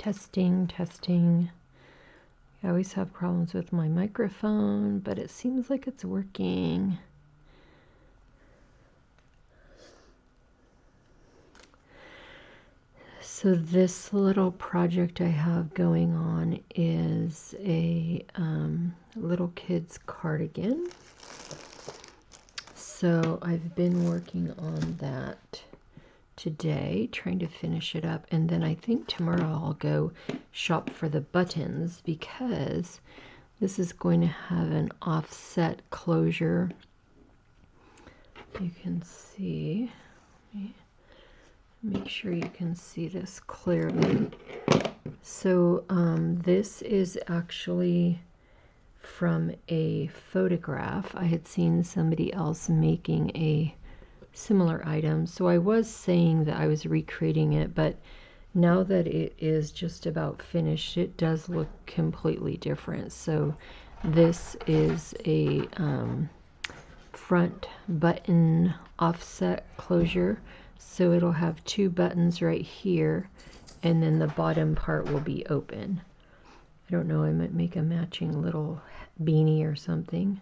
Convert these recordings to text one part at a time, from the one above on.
Testing, testing. I always have problems with my microphone, but it seems like it's working. So this little project I have going on is a little kid's cardigan. So I've been working on that today, trying to finish it up, and then I think tomorrow I'll go shop for the buttons because this is going to have an offset closure. You can see, make sure you can see this clearly. So this is actually from a photograph. I had seen somebody else making a similar item, so I was saying that I was recreating it, but now that it is just about finished, it does look completely different. So this is a front button offset closure, so it'll have two buttons right here, and then the bottom part will be open. I don't know, I might make a matching little beanie or something.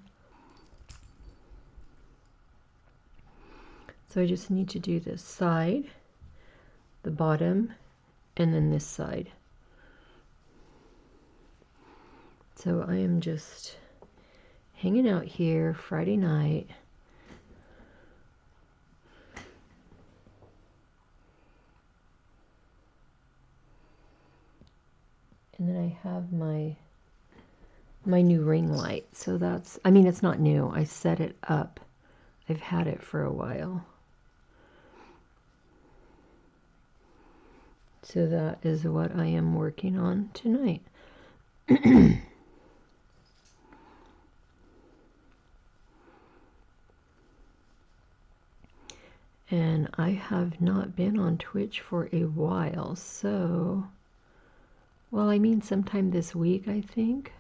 So I just need to do this side, the bottom, and then this side. So I am just hanging out here Friday night. And then I have my new ring light. So that's, I mean, it's not new. I set it up. I've had it for a while. So that is what I am working on tonight. And I have not been on Twitch for a while, so, well, I mean sometime this week, I think.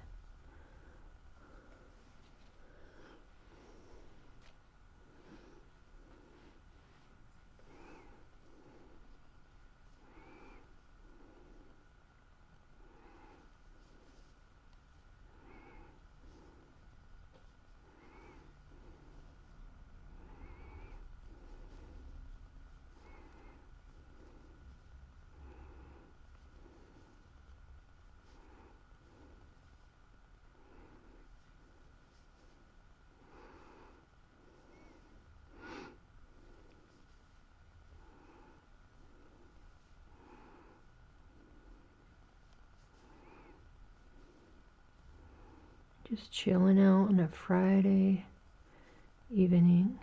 Just chilling out on a Friday evening.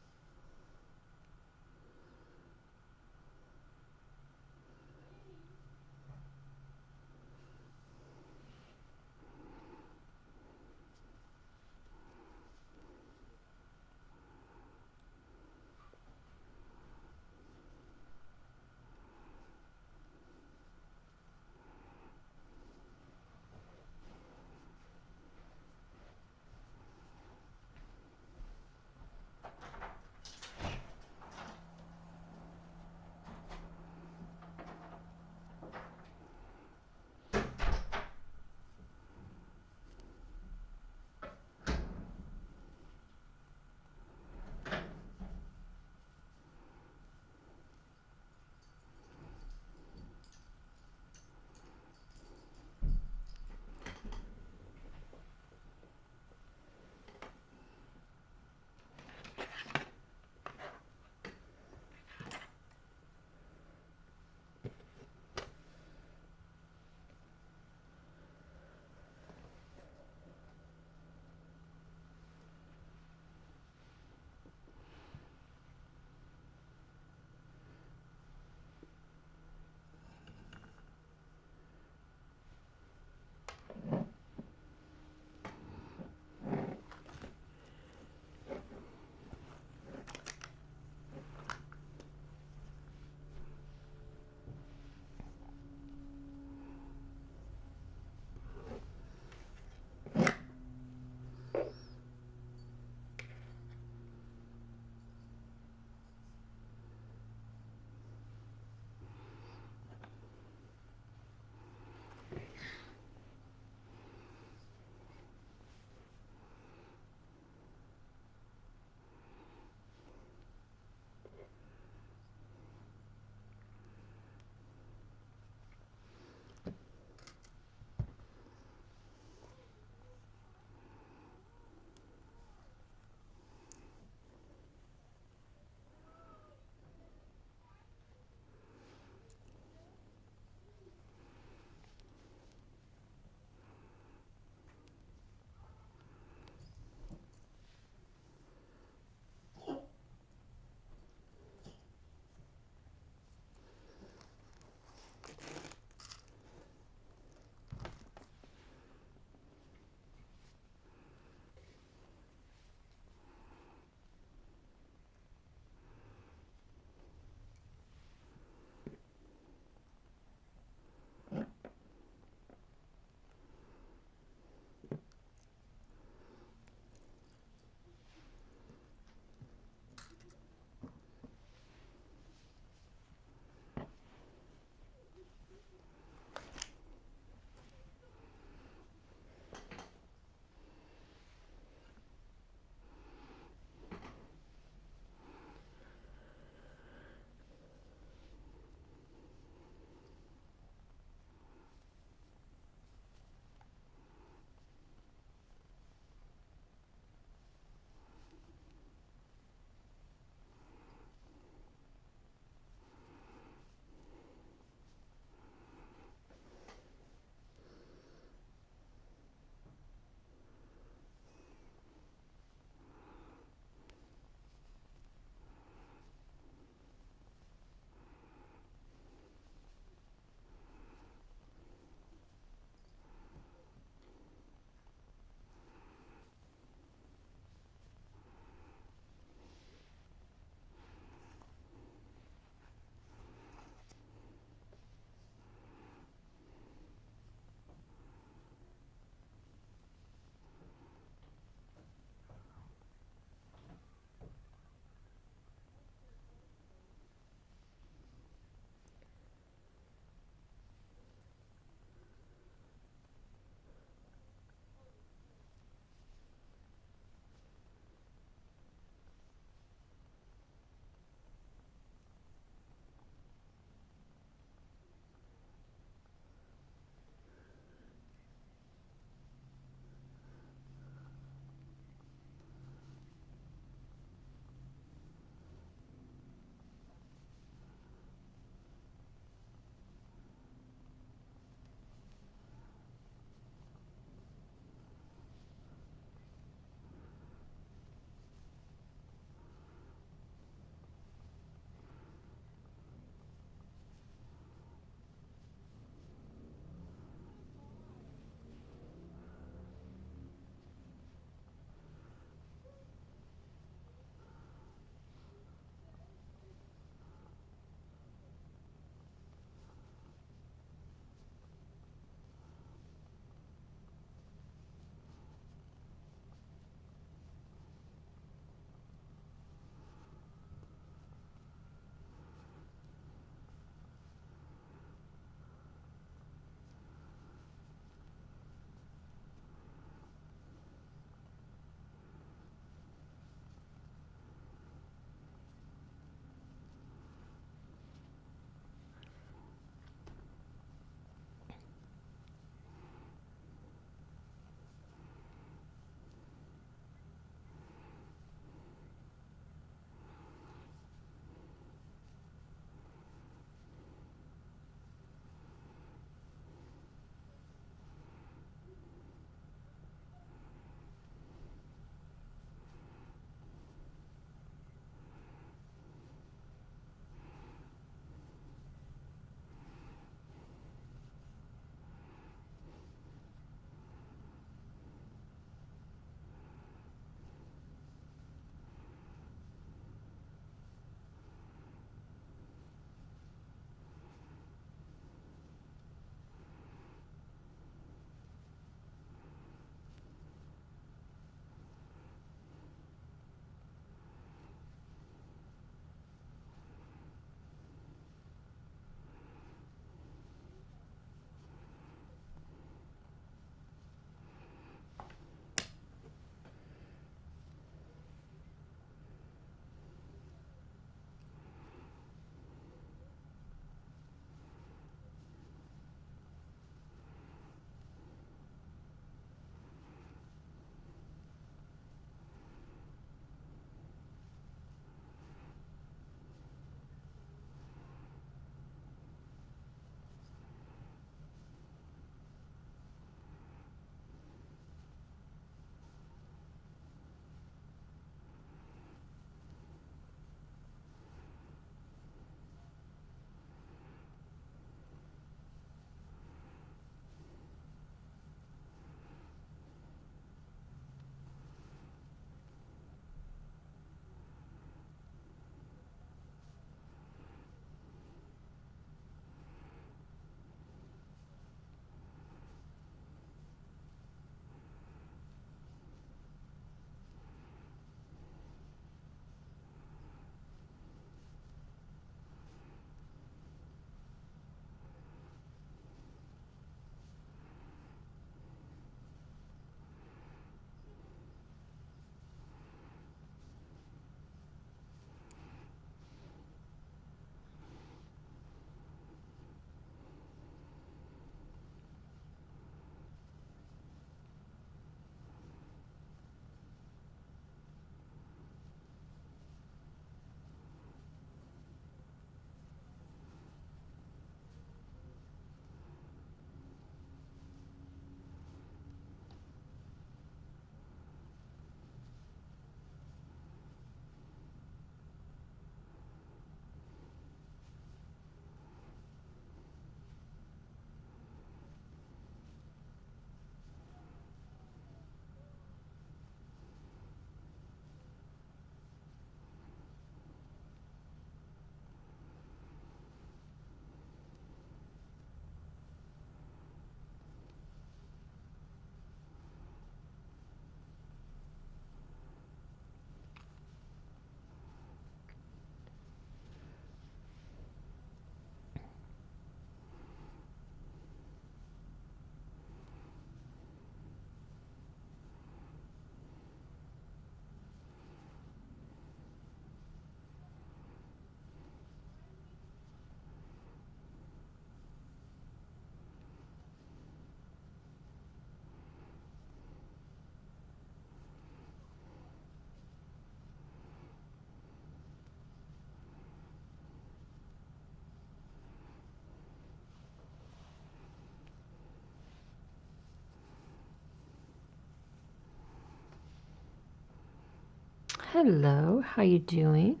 Hello, how you doing?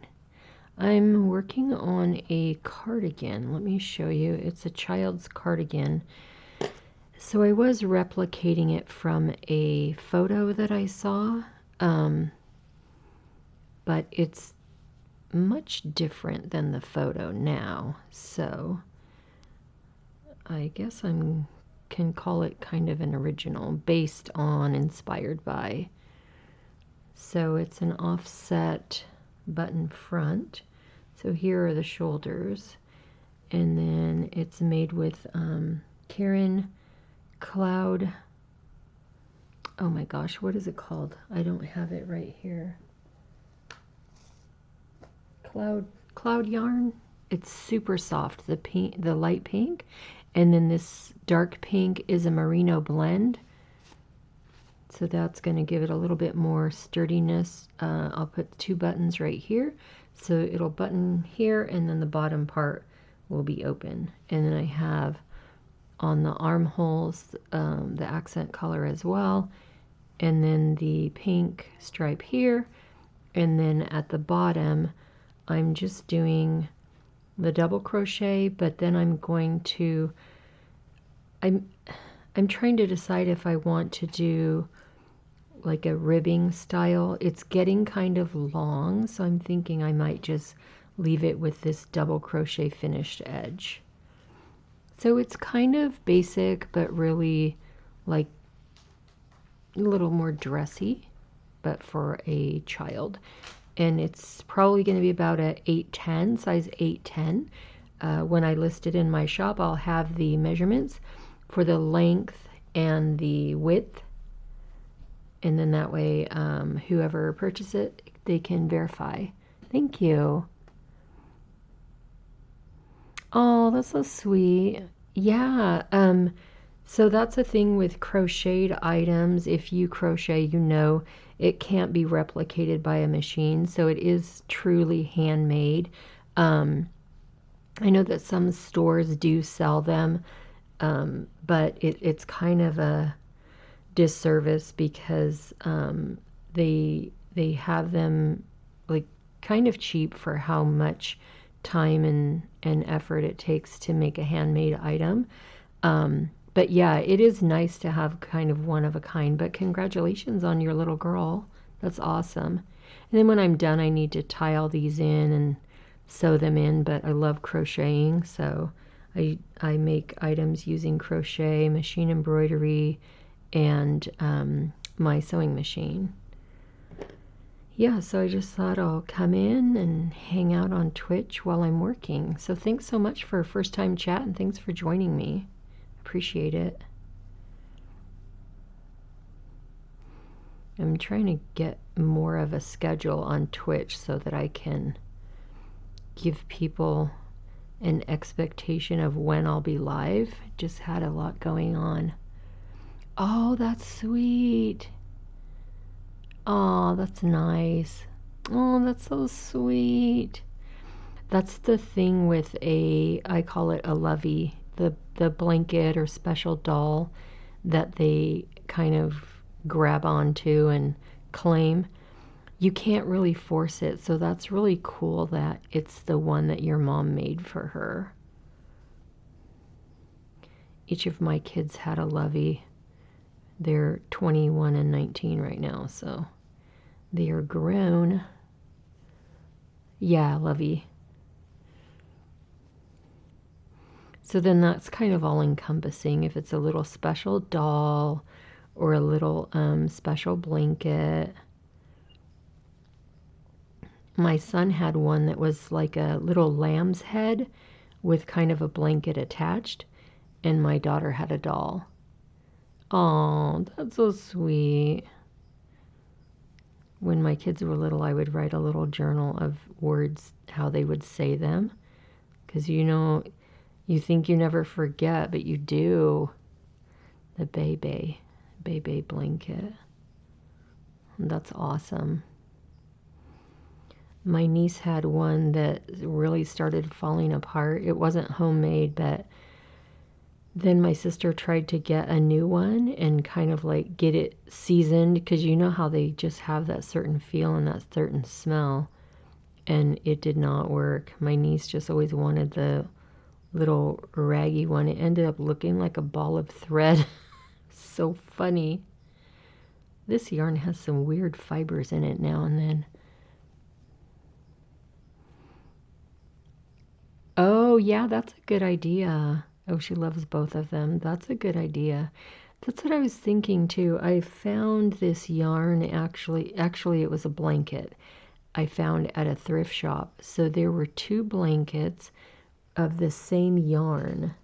I'm working on a cardigan. Let me show you. It's a child's cardigan. So I was replicating it from a photo that I saw, but it's much different than the photo now. So I guess can call it kind of an original, based on, inspired by. So it's an offset button front. So here are the shoulders, and then it's made with Karen Cloud. Oh my gosh, what is it called? I don't have it right here. Cloud yarn. It's super soft. The pink, the light pink, and then this dark pink is a merino blend. So that's going to give it a little bit more sturdiness. I'll put 2 buttons right here. So it'll button here, and then the bottom part will be open. And then I have on the armholes the accent color as well. And then the pink stripe here. And then at the bottom, I'm just doing the double crochet, but then I'm going to, I'm trying to decide if I want to do like a ribbing style. It's getting kind of long, so I'm thinking I might just leave it with this double crochet finished edge. So it's kind of basic, but really like a little more dressy, but for a child. And it's probably going to be about a 8'10", size 8'10". When I list it in my shop, I'll have the measurements for the length and the width. And then that way, whoever purchases it, they can verify. Thank you. Oh, that's so sweet. Yeah. So that's a thing with crocheted items. If you crochet, you know it can't be replicated by a machine. So it is truly handmade. I know that some stores do sell them, but it's kind of a disservice because they have them like kind of cheap for how much time and effort it takes to make a handmade item. But yeah, it is nice to have kind of one of a kind. But congratulations on your little girl. That's awesome. And then when I'm done, I need to tie all these in and sew them in. But I love crocheting, so I make items using crochet, machine embroidery, and my sewing machine. Yeah, so I just thought I'll come in and hang out on Twitch while I'm working. So thanks so much for a first time chat, and thanks for joining me. Appreciate it. I'm trying to get more of a schedule on Twitch so that I can give people an expectation of when I'll be live. Just had a lot going on. Oh, that's sweet. Oh, that's nice. Oh, that's so sweet. That's the thing with I call it a lovey, the blanket or special doll that they kind of grab onto and claim. You can't really force it, so that's really cool that it's the one that your mom made for her. Each of my kids had a lovey. They're 21 and 19 right now, so they are grown. Yeah, lovey. So then that's kind of all encompassing. If it's a little special doll or a little special blanket. My son had one that was like a little lamb's head with kind of a blanket attached, and my daughter had a doll. Oh, that's so sweet. When my kids were little, I would write a little journal of words, how they would say them. Because you think you never forget, but you do. The Bebe blanket. That's awesome. My niece had one that really started falling apart. It wasn't homemade, but Then my sister tried to get a new one and kind of like get it seasoned, because you know how they just have that certain feel and that certain smell, and it did not work. My niece just always wanted the little raggy one. It ended up looking like a ball of thread. So funny. This yarn has some weird fibers in it now and then. Oh, yeah, that's a good idea. Oh, she loves both of them. That's a good idea. That's what I was thinking too. I found this yarn, actually it was a blanket I found at a thrift shop. So there were 2 blankets of the same yarn.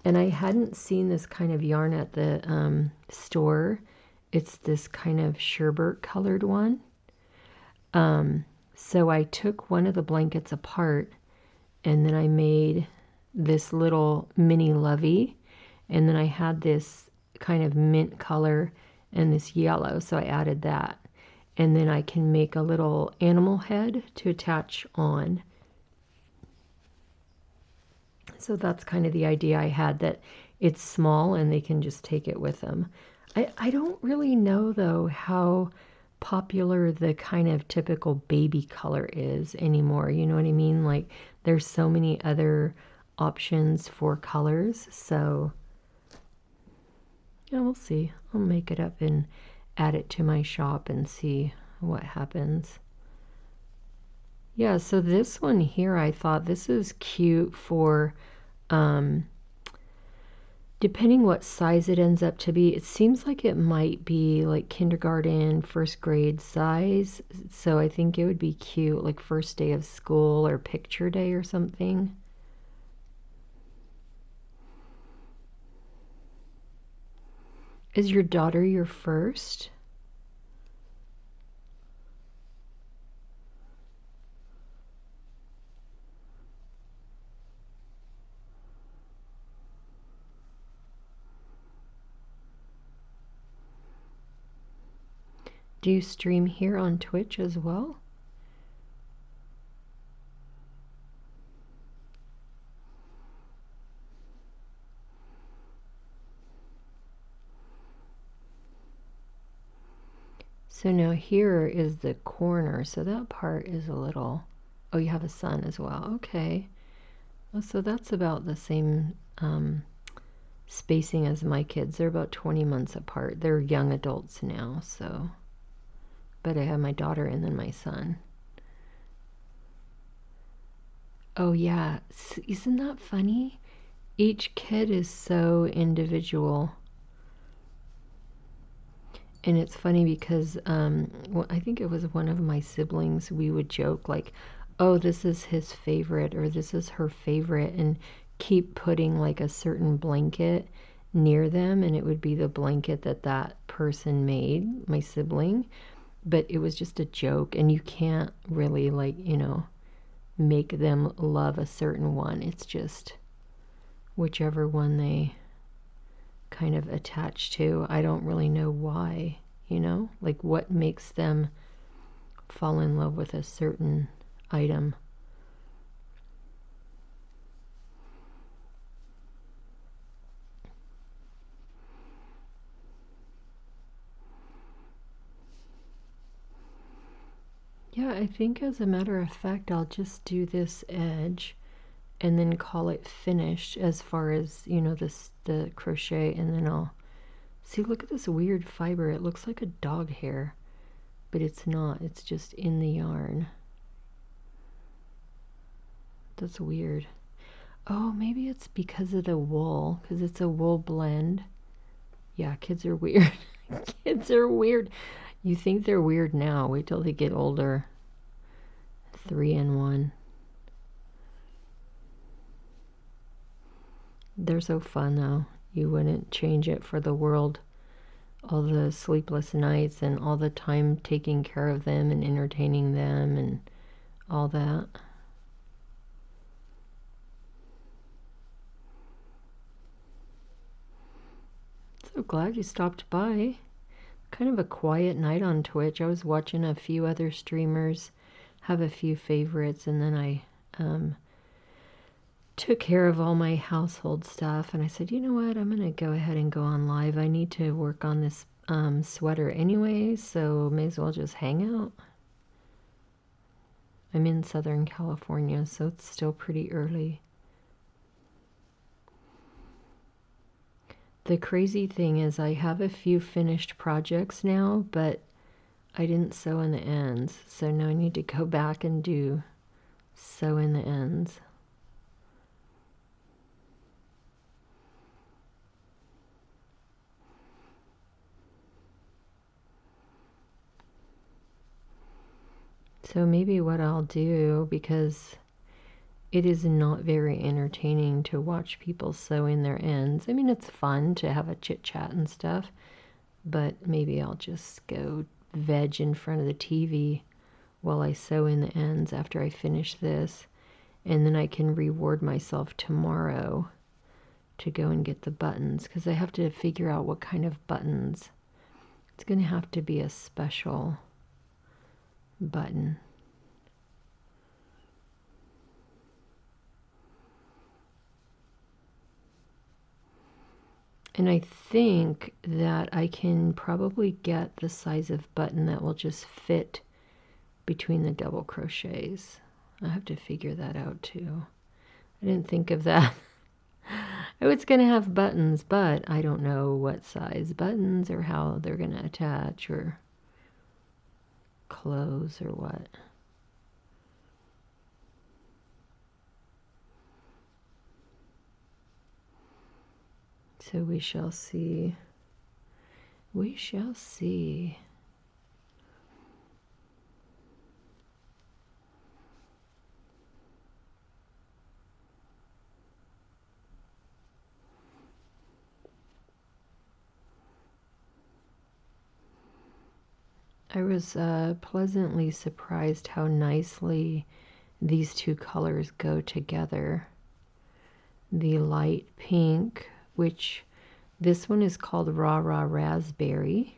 And I hadn't seen this kind of yarn at the store. It's this kind of sherbet colored one. So I took one of the blankets apart, and then I made this little mini lovey, and then I had this kind of mint color and this yellow, so I added that. And then I can make a little animal head to attach on. So that's kind of the idea I had, that it's small and they can just take it with them. I don't really know though how popular the kind of typical baby color is anymore. You know what I mean? Like there's so many other options for colors. So yeah, we'll see. I'll make it up and add it to my shop and see what happens. Yeah, so this one here, I thought this is cute for depending what size it ends up to be. It seems like it might be like kindergarten, first grade size. So I think it would be cute, like first day of school or picture day or something. Is your daughter your first? Do you stream here on Twitch as well? So now here is the corner. So that part is a little, oh, you have a son as well. Okay. Oh, so that's about the same spacing as my kids. They're about 20 months apart. They're young adults now, so. But I have my daughter and then my son. Oh, yeah. Isn't that funny? Each kid is so individual. And it's funny because I think it was one of my siblings, we would joke like, oh, this is his favorite or this is her favorite, and keep putting like a certain blanket near them, and it would be the blanket that that person made, my sibling. But it was just a joke, and you can't really like, make them love a certain one. It's just whichever one they kind of attached to. I don't really know why, like what makes them fall in love with a certain item. Yeah, I think as a matter of fact, I'll just do this edge and then call it finished as far as, the crochet, and then I'll see, look at this weird fiber. It looks like a dog hair, but it's not. It's just in the yarn. That's weird. Oh, maybe it's because of the wool, because it's a wool blend. Yeah, kids are weird. Kids are weird. You think they're weird now. Wait till they get older. 3 in 1. They're so fun, though. You wouldn't change it for the world. All the sleepless nights and all the time taking care of them and entertaining them and all that. So glad you stopped by. Kind of a quiet night on Twitch. I was watching a few other streamers, have a few favorites, and then I took care of all my household stuff, and I said, you know what, I'm gonna go ahead and go on live. I need to work on this sweater anyway, so may as well just hang out. I'm in Southern California, so it's still pretty early. The crazy thing is I have a few finished projects now, but I didn't sew in the ends, so now I need to go back and sew in the ends. So maybe what I'll do, because it is not very entertaining to watch people sew in their ends. I mean, it's fun to have a chit chat and stuff, but maybe I'll just go veg in front of the TV while I sew in the ends after I finish this, and then I can reward myself tomorrow to go and get the buttons, because I have to figure out what kind of buttons. It's going to have to be a special button. And I think that I can probably get the size of button that will just fit between the double crochets. I have to figure that out too. I didn't think of that. Oh, it's going to have buttons, but I don't know what size buttons or how they're going to attach or close or what. So we shall see. We shall see. I was pleasantly surprised how nicely these two colors go together. The light pink, which this one is called Rah Rah Raspberry.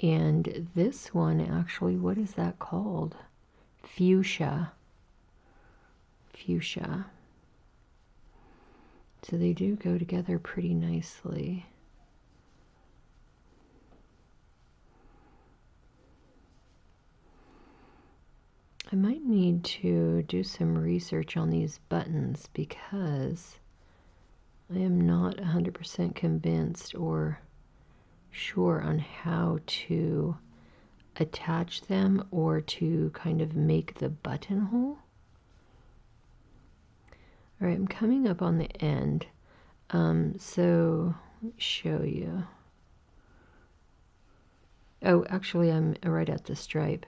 And this one actually, what is that called? Fuchsia. Fuchsia. So they do go together pretty nicely. I might need to do some research on these buttons because I am not 100% convinced or sure on how to attach them or to kind of make the buttonhole. All right, I'm coming up on the end. So let me show you. Oh, actually I'm right at the stripe.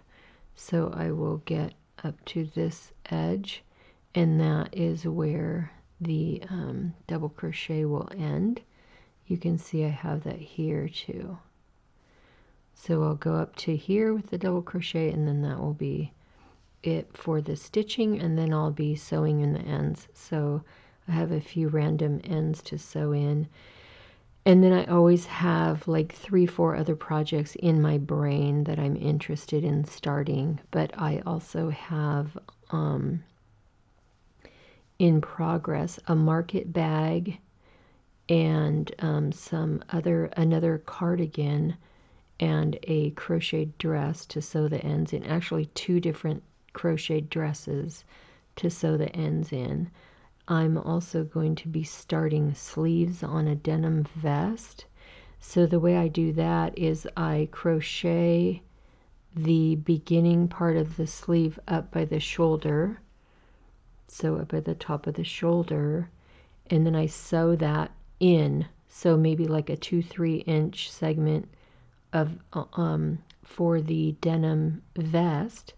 So I will get up to this edge, and that is where the double crochet will end. You can see I have that here too. So I'll go up to here with the double crochet, and then that will be it for the stitching, and then I'll be sewing in the ends. So I have a few random ends to sew in. And then I always have like 3-4 other projects in my brain that I'm interested in starting, but I also have in progress a market bag and another cardigan and a crocheted dress to sew the ends in. Actually 2 different crocheted dresses to sew the ends in. I'm also going to be starting sleeves on a denim vest. So the way I do that is I crochet the beginning part of the sleeve up by the shoulder, so up at the top of the shoulder, and then I sew that in, so maybe like a 2-3 inch segment of for the denim vest,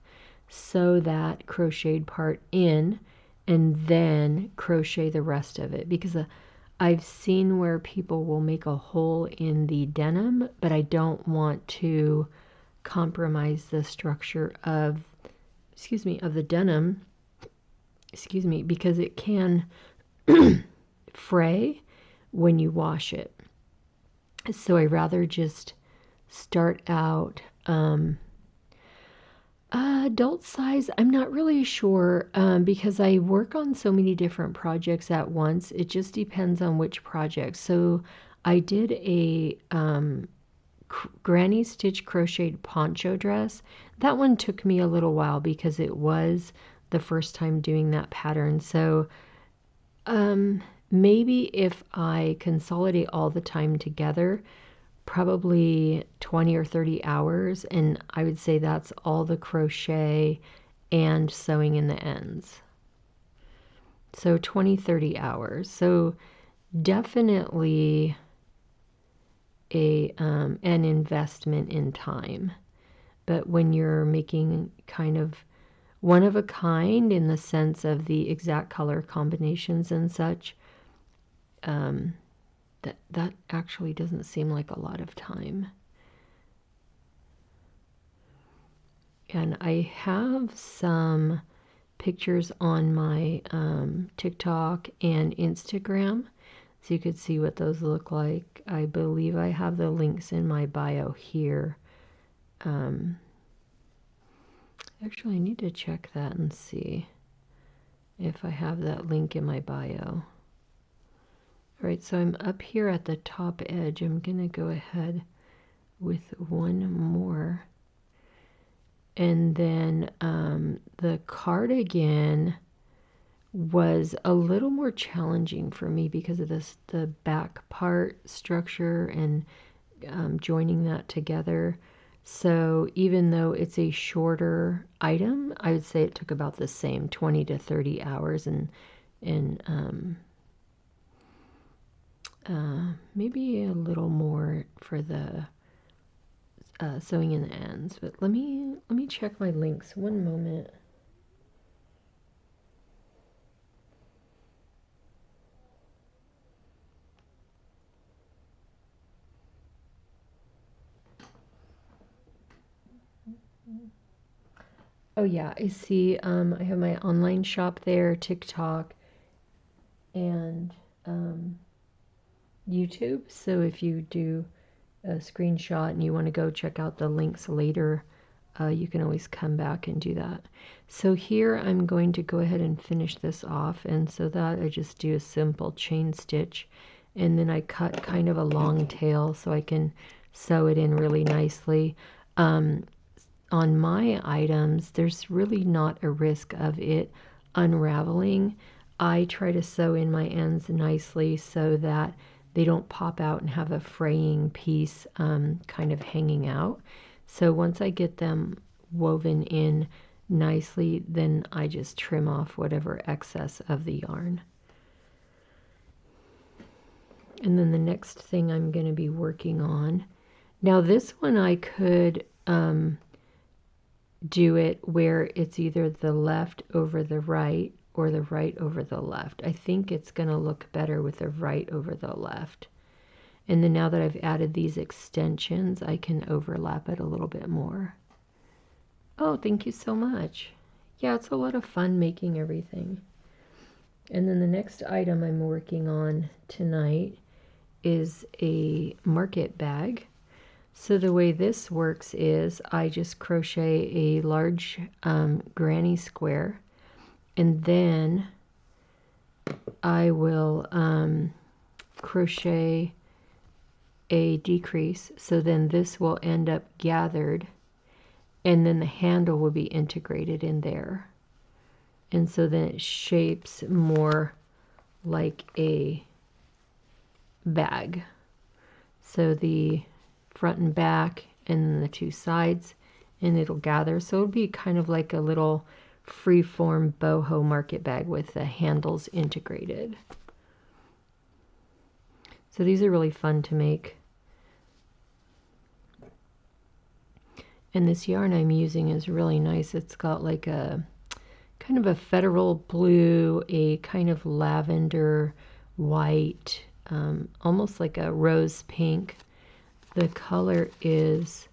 sew that crocheted part in, and then crochet the rest of it, because I've seen where people will make a hole in the denim, but I don't want to compromise the structure of the denim, because it can fray when you wash it. So I rather just start out Adult size, I'm not really sure because I work on so many different projects at once. It just depends on which project. So I did a granny stitch crocheted poncho dress. That one took me a little while because it was the first time doing that pattern. So maybe if I consolidate all the time together, probably 20 or 30 hours, and I would say that's all the crochet and sewing in the ends. So 20, 30 hours. So definitely an investment in time. But when you're making kind of one of a kind in the sense of the exact color combinations and such, that actually doesn't seem like a lot of time. And I have some pictures on my TikTok and Instagram, so you could see what those look like. I believe I have the links in my bio here. Actually, I need to check that and see if I have that link in my bio. All right, so I'm up here at the top edge. I'm going to go ahead with one more. And then the cardigan was a little more challenging for me because of the back part structure and joining that together. So even though it's a shorter item, I would say it took about the same 20 to 30 hours and maybe a little more for the sewing in the ends. But let me check my links. One moment. Oh yeah, I see. I have my online shop there, TikTok, and YouTube. So if you do a screenshot and you want to go check out the links later, you can always come back and do that. So here I'm going to go ahead and finish this off, and so that I just do a simple chain stitch, and then I cut kind of a long tail so I can sew it in really nicely. On my items, there's really not a risk of it unraveling. I try to sew in my ends nicely so that they don't pop out and have a fraying piece kind of hanging out. So once I get them woven in nicely, then I just trim off whatever excess of the yarn. And then the next thing I'm going to be working on, now this one I could do it where it's either the left over the right or the right over the left. I think it's going to look better with the right over the left. And then now that I've added these extensions, I can overlap it a little bit more. Oh, thank you so much. Yeah, it's a lot of fun making everything. And then the next item I'm working on tonight is a market bag. So the way this works is I just crochet a large granny square, and then I will crochet a decrease, so then this will end up gathered, and then the handle will be integrated in there, and so then it shapes more like a bag. So the front and back and then the two sides, and it'll gather, so it'll be kind of like a little free-form boho market bag with the handles integrated. So these are really fun to make. And this yarn I'm using is really nice. It's got like a kind of a federal blue, a kind of lavender white, almost like a rose pink. The color is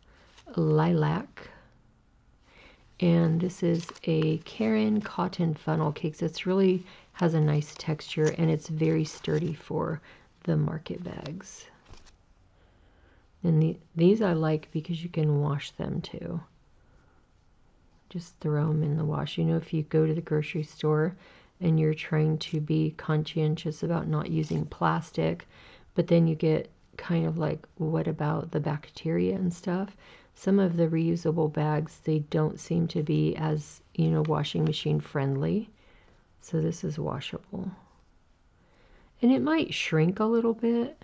lilac. And this is a Karen cotton funnel cakes. It's really has a nice texture, and it's very sturdy for the market bags. And these I like because you can wash them too. just throw them in the wash. You know, if you go to the grocery store and you're trying to be conscientious about not using plastic, but then you get kind of like, what about the bacteria and stuff? Some of the reusable bags, they don't seem to be as, you know, washing machine friendly. So this is washable. And it might shrink a little bit,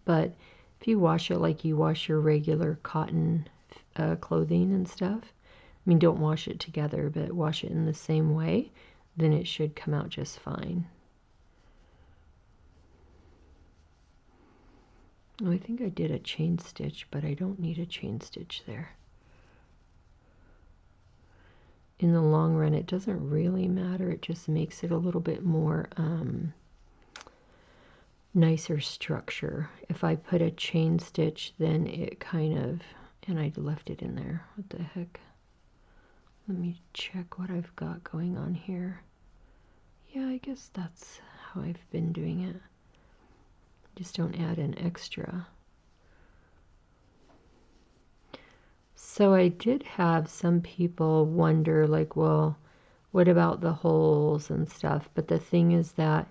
but if you wash it like you wash your regular cotton clothing and stuff, I mean, don't wash it together, but wash it in the same way, then it should come out just fine. Oh, I think I did a chain stitch, but I don't need a chain stitch there. In the long run, it doesn't really matter. It just makes it a little bit more nicer structure. If I put a chain stitch, then it kind of, and I left it in there. What the heck? Let me check what I've got going on here. Yeah, I guess that's how I've been doing it. Just don't add an extra. So I did have some people wonder, like, well, what about the holes and stuff? But the thing is that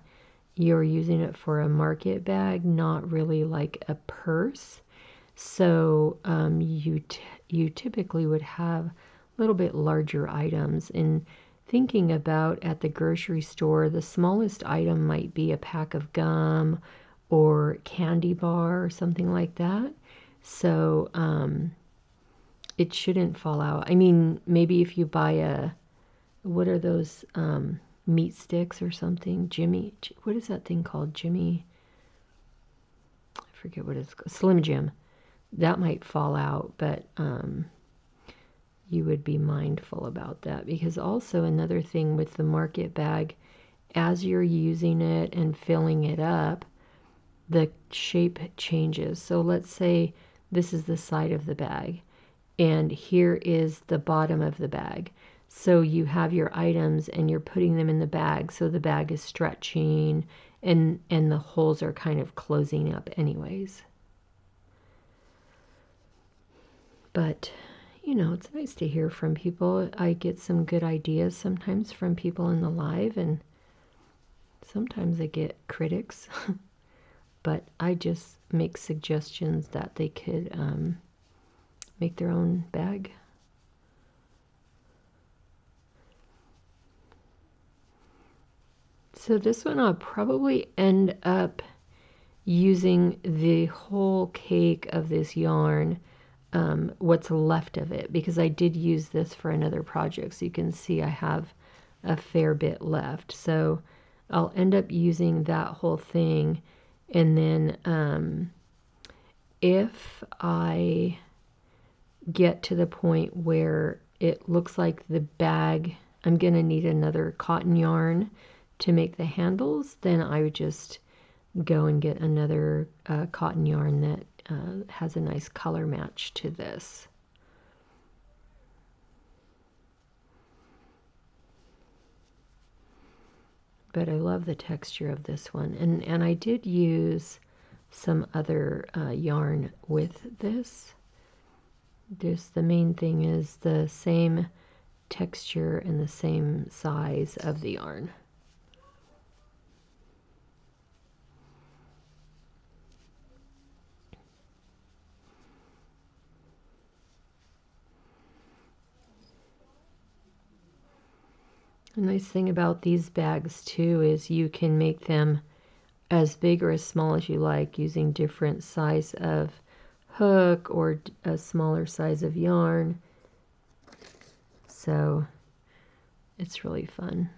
you're using it for a market bag, not really like a purse. So you typically would have a little bit larger items. And thinking about at the grocery store, the smallest item might be a pack of gum or candy bar or something like that. So it shouldn't fall out. I mean, maybe if you buy a, what are those meat sticks or something? Jimmy, what is that thing called? Jimmy, I forget what it's called. Slim Jim. That might fall out, but you would be mindful about that. Because also another thing with the market bag, as you're using it and filling it up, the shape changes. So let's say this is the side of the bag, and here is the bottom of the bag. So you have your items and you're putting them in the bag, so the bag is stretching and the holes are kind of closing up anyways. But, you know, it's nice to hear from people. I get some good ideas sometimes from people in the live, and sometimes I get critics. But I just make suggestions that they could make their own bag. So this one I'll probably end up using the whole cake of this yarn, what's left of it, because I did use this for another project. So you can see I have a fair bit left. So I'll end up using that whole thing. And then if I get to the point where it looks like the bag, I'm going to need another cotton yarn to make the handles, then I would just go and get another cotton yarn that has a nice color match to this. But I love the texture of this one. And I did use some other yarn with this. Just the main thing is the same texture and the same size of the yarn. The nice thing about these bags too is you can make them as big or as small as you like using different size of hook or a smaller size of yarn. So it's really fun.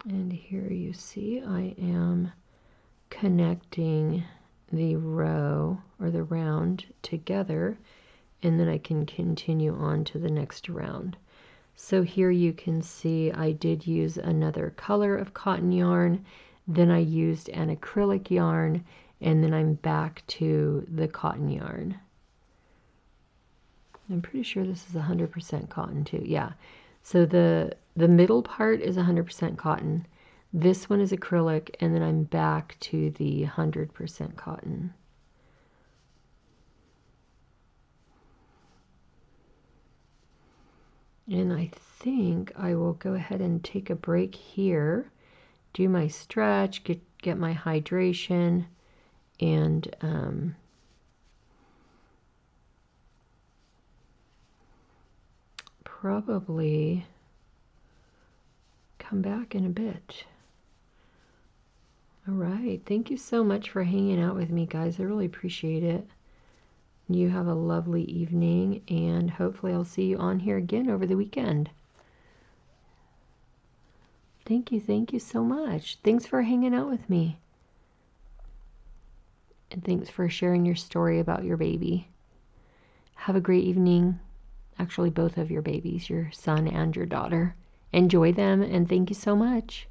And here you see I am connecting the row or the round together, and then I can continue on to the next round. So here you can see I did use another color of cotton yarn. Then I used an acrylic yarn, and then I'm back to the cotton yarn. I'm pretty sure this is 100% cotton too. Yeah. So the middle part is 100% cotton. This one is acrylic, and then I'm back to the 100% cotton. And I think I will go ahead and take a break here, do my stretch, get my hydration, and probably come back in a bit. All right. Thank you so much for hanging out with me, guys. I really appreciate it. You have a lovely evening, and hopefully I'll see you on here again over the weekend. Thank you so much. Thanks for hanging out with me. And thanks for sharing your story about your baby. Have a great evening. Actually, both of your babies, your son and your daughter. Enjoy them, and thank you so much.